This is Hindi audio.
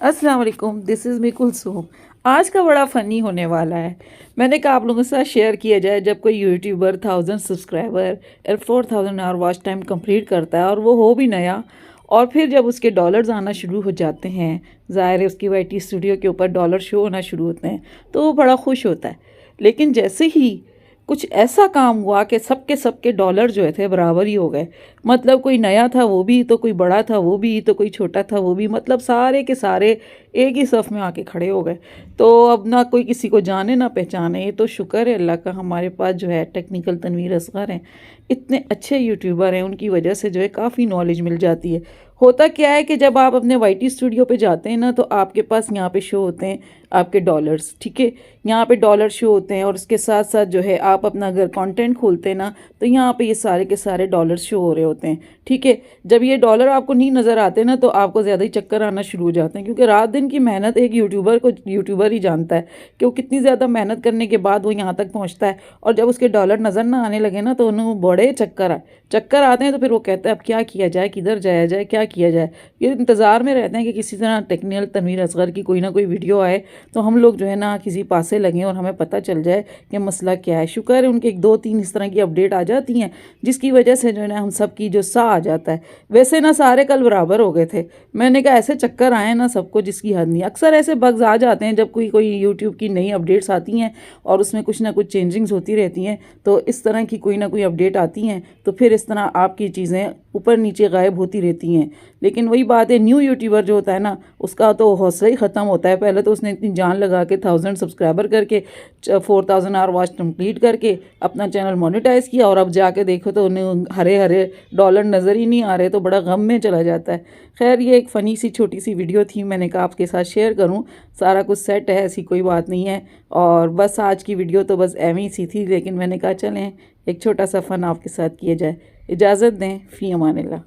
अस्सलाम वालेकुम, दिस इज़ मी कुलसूम। आज का बड़ा फ़नी होने वाला है। मैंने कहा आप लोगों के साथ शेयर किया जाए, जब कोई यूट्यूबर 1000 सब्सक्राइबर और 4000 आवर वॉच टाइम कंप्लीट करता है और वो हो भी नया, और फिर जब उसके डॉलर्स आना शुरू हो जाते हैं, ज़ाहिर है उसकी वाईटी स्टूडियो के ऊपर डॉलर शो होना शुरू होते हैं, तो वो बड़ा खुश होता है। लेकिन जैसे ही कुछ ऐसा काम हुआ कि सबके डॉलर जो थे बराबर ही हो गए। मतलब कोई नया था वो भी, तो कोई बड़ा था वो भी, तो कोई छोटा था वो भी, मतलब सारे के सारे एक ही सफ़ में आके खड़े हो गए। तो अब ना कोई किसी को जाने ना पहचाने। ये तो शुक्र है अल्लाह का, हमारे पास जो है टेक्निकल तनवीर असगर हैं, इतने अच्छे यूट्यूबर हैं, उनकी वजह से जो है काफ़ी नॉलेज मिल जाती है। होता क्या है कि जब आप अपने वाईटी स्टूडियो पे जाते हैं ना, तो आपके पास यहाँ पे शो होते हैं आपके डॉलर्स, ठीक है। यहाँ पे डॉलर शो होते हैं और उसके साथ साथ जो है आप अपना अगर कंटेंट खोलते हैं ना, तो यहाँ पे ये सारे के सारे डॉलर शो हो रहे होते हैं, ठीक है। जब ये डॉलर आपको नहीं नज़र आते ना, तो आपको ज़्यादा ही चक्कर आना शुरू हो जाते हैं, क्योंकि रात दिन की मेहनत एक यूट्यूबर ही जानता है कि वो कितनी ज़्यादा मेहनत करने के बाद वो यहाँ तक पहुँचता है। और जब उसके डॉलर नज़र ना आने लगे ना, तो उन्हें बड़े चक्कर आते हैं। तो फिर वो कहते हैं अब क्या किया जाए, किधर जाया जाए, क्या किया जाए। ये इंतज़ार में रहते हैं कि किसी तरह टेक्निकल तनवीर असगर की कोई ना कोई वीडियो आए, तो हम लोग जो है ना किसी पासे लगें और हमें पता चल जाए कि मसला क्या है। शुक्र है उनके 1 2 3 इस तरह की अपडेट आ जाती हैं, जिसकी वजह से जो है ना हम सब की जो सा आ जाता है। वैसे ना सारे कल बराबर हो गए थे। मैंने कहा ऐसे चक्कर आए ना सबको जिसकी हद नहीं। अक्सर ऐसे बग्स आ जाते हैं जब कोई कोई यूट्यूब की नई अपडेट्स आती हैं और उसमें कुछ ना कुछ चेंजिंग्स होती रहती हैं, तो इस तरह की कोई ना कोई अपडेट आती हैं, तो फिर इस तरह आपकी चीज़ें ऊपर नीचे गायब होती रहती हैं। लेकिन वही बात है, न्यू यूट्यूबर जो होता है ना, उसका तो हौसला ही ख़त्म होता है। पहले तो उसने इतनी जान लगा के 1000 सब्सक्राइबर करके 4000 आवर वॉच कंप्लीट करके अपना चैनल मोनेटाइज किया, और अब जाके देखो तो उन्हें हरे हरे डॉलर नज़र ही नहीं आ रहे, तो बड़ा गम में चला जाता है। खैर, ये एक फ़नी सी छोटी सी वीडियो थी, मैंने कहा आपके साथ शेयर करूं। सारा कुछ सेट है, ऐसी कोई बात नहीं है। और बस आज की वीडियो तो बस एवं सी थी, लेकिन मैंने कहा चलें एक छोटा सा फ़न आपके साथ किया जाए। इजाज़त दें, फ़ी अमानिल्लाह।